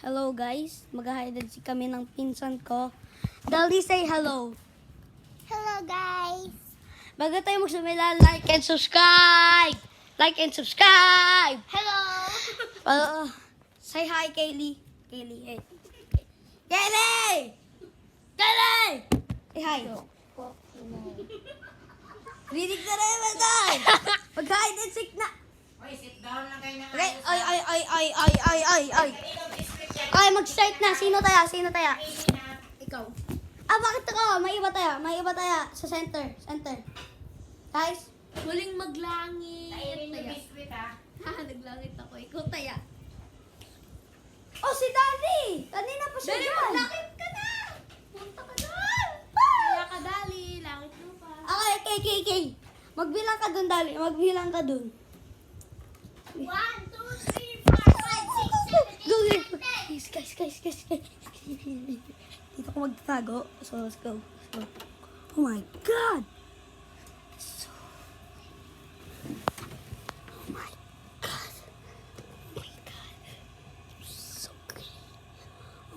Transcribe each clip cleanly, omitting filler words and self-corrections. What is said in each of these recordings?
Hello guys, mag-hide si kami ng pinsan ko. Dali, say hello. Hello guys! Bago tayo magsimula, like and subscribe! Like and subscribe! Hello! Say hi, Kaylee. Kaylee, hey. Kaylee! Kaylee! Say hi. Rinig na rin naman tayo. Mag-hide and seek na. Oy, sit down lang kayo ng Okay, ay. Okay, mag-start na. Sino taya? Ikaw. Bakit ako? May iba taya. Sa center. Guys, Huling maglangit. Kairin yung biskwit ha. naglangit ako. Ikaw taya. Oh, si Daddy! Kanina pa siya dyan. maglangit ka na! Punta ka doon! Kaya ka dali, langit mo pa. Okay. Magbilang ka doon, Daddy. Magbilang ka doon. 1, 2, 3, 4, 5, 6, 7, 8, Go, 9, 10. guys. Dito ko magtatago. So, let's go. Oh my God! Oh my God. So good.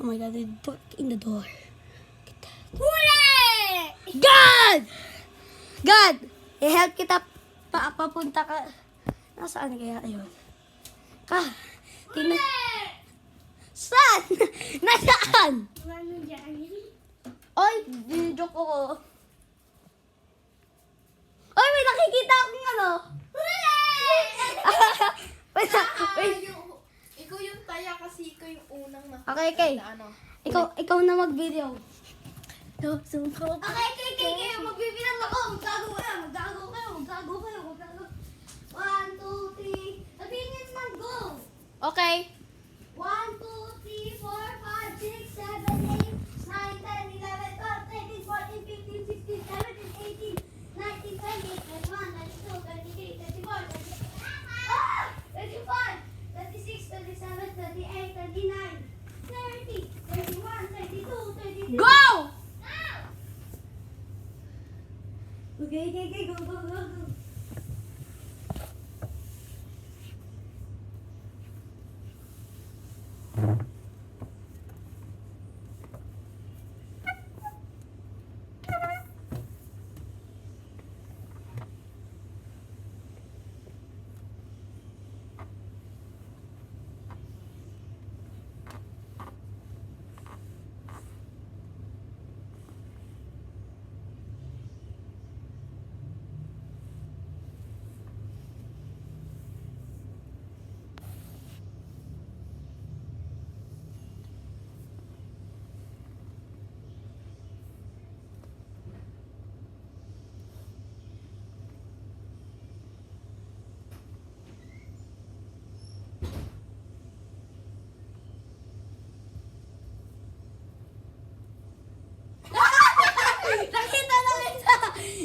Oh my God, they broke in the door. Get that. Huli! God! I-help kita papunta ka. Nasaan kaya yun? Tina. Saan? Nasaan? Ano dyan? Oy, joke ko. Oy, may nakikita akong ano. Huli! Wait. Ikaw yung taya kasi ikaw yung unang na. Okay. Ano? Ikaw na mag-video. Okay. Magbibilang ako. Magtago kayo. 1, 2, 3. Sabihin niyo naman, go. Okay. 1, 2, 3, 4, 5, 6, 7, 8, 9, 10, 11, 12, 13, 14, 15, 16, 17, 18, 19, 20, 21, 22, 23, 24, 25, 26, 27, 28, 29, 30, 31, 32, 33. Go! Okay, go.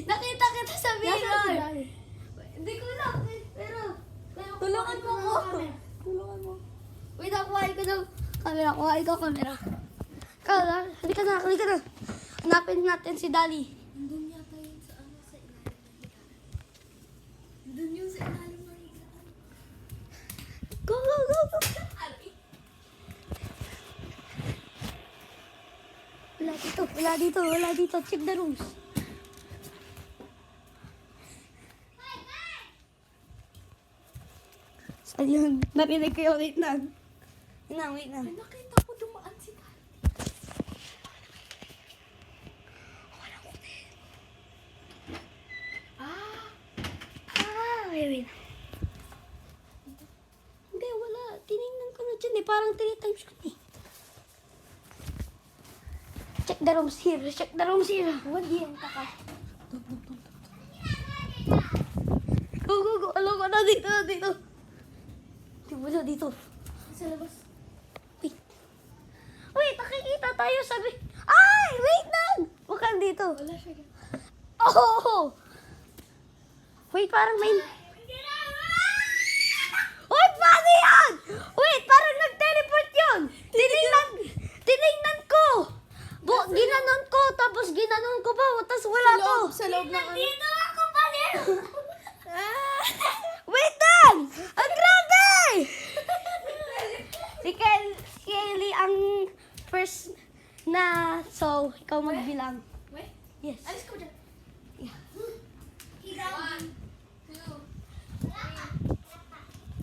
Nakita kita sa mirror. Hindi ko lang, pero tulungan mo ko. Wait, kuhain ko ng camera. Halika na. Hanapin natin si Dali. Nandun yata yun sa sa ilalim ng higaan. Nandun yun sa ilalim ng higaan. Go. Wala dito. Check the rooms. Saan yun? Narinig ko yung wait na. Wait na. Nakita ko dumaan si Dali. Wait. Hindi, wala. Tinignan ko na dyan eh. Parang 3 times ko eh. Check the rooms here. Hindi yan taka. Go. Alam ko na dito. Wala dito. Sa labas. Wait, nakikita tayo sabi. Ay, wait lang. Mukhang dito. Wala siya dyan. Oh! Wait, parang may... Wait, paano yan? Wait, parang nag-teleport yun. Tinignan ko. Ginanon ko, tapos ginanon ko pa, tapos wala to. Sa loob ng ano. Dito ako pala. Wait lang! Ang grabe! Si Kelly first na, so, ikaw magbilang. Wait. Yes. Alis ko dyan. Yeah. One, two, 3, 4,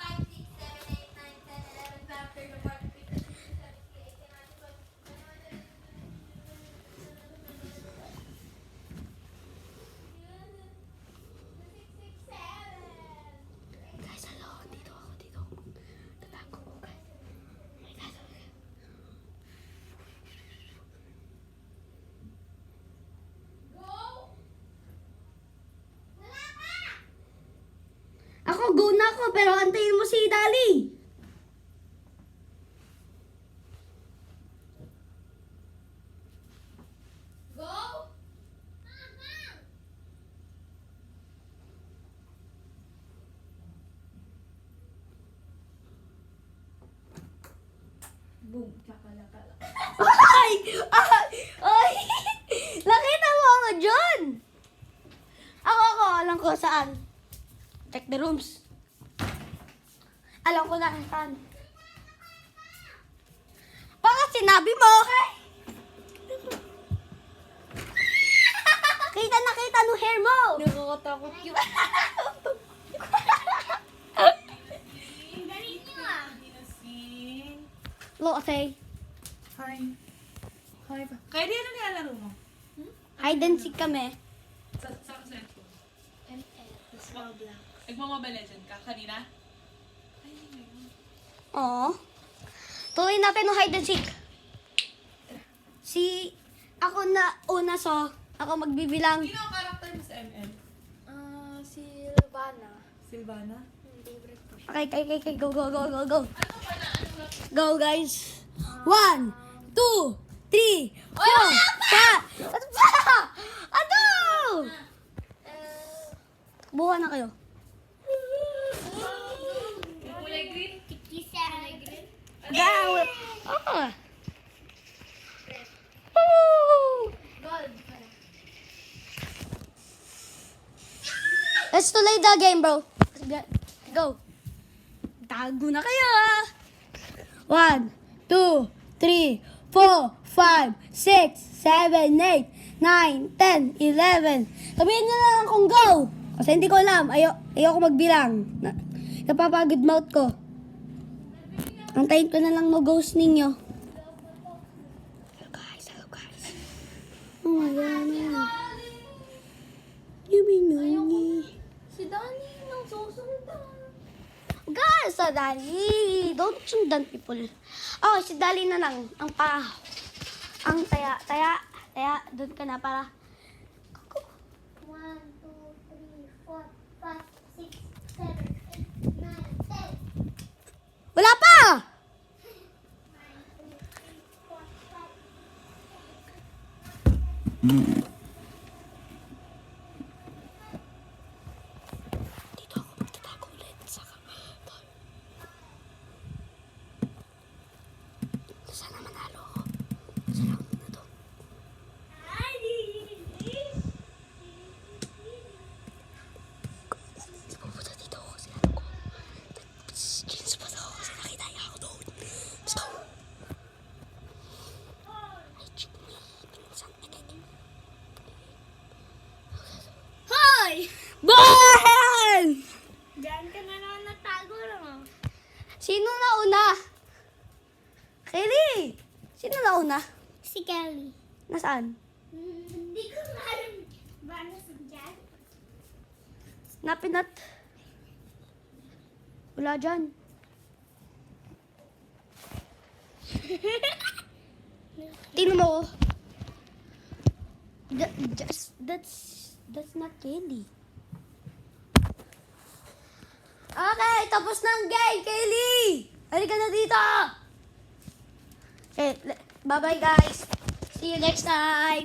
5, 6, 7, 8, 9, 10, 11, 12, 13, 14, 15, 16, 17, 18, 19, 20, Guys, hello. Dito ako, dito ako. Tatago ko, guys. Oh my God. Ako, go na ako, pero antayin mo si Dali. Go! Boom, chakalaka. Ay! Ay! Ay! Nakita mo ako dyan! Ako, alam ko saan. Check the rooms. Alam ko na saan. Bakit sinabi mo? Kita na kita no hair mo! Nakakatakot yun. Galing nyo ah. Lo, say, Hi. Hi pa. Kaya di ano nilalaro mo? hide and seek kami. Sa cellphone. Roblox. Nagmamobile legend ka kanina? Ay, hindi ngayon. Oo. Tuloy natin no hide and seek. Ako na una, so, ako magbibilang. Sino ang karakter mo sa ML? Si Lubana. Silvana? Favorite ko siya. Okay, go. Go, guys. 1, 2, 3, 4, 5. Ano ba? Ano? Buha na kayo. Kulay green? Kikisa. Green. Go. Ah. Woo! Gold. Let's play the game, bro. Go. Tago na kayo, ah. 1, 2, 3, 4, 5, 6, 7, 8, 9, 10, 11. Sabihin nyo na lang kung go. Kasi hindi ko alam. Ayoko magbilang. Napapagod mouth ko. Antayin ko na lang no ghost ninyo. Hello guys. Oh my God. You be noni. Si Danny nang susundan. Guys, sa Dali. Don't sundan people. Oh, si Dali na lang. Ang taya. Doon ka na para. 1, 2, 3, 4, 5, 6, 7, 8, 9, 10. Wala pa! Dito ako magtatago ulit sa kapatol. Sana manalo ako. Sana ako na to. Pupunta dito ako kasi alam ko. Jeans pa ako kasi nakita niya ako doon. Let's go. Ay, check me. Pinsan. Hoy! Ball! Diyan ka na naman natago lang. Sino na una? Kelly! Sino na una? Si Kelly. Nasaan? Hindi ko nga alam. Ba nasa dyan? Napinat. Wala dyan. Tingnan mo. That's not Kelly. Okay, tapos na ang game, Kelly! Halika na dito! Okay, bye-bye guys. See you next time.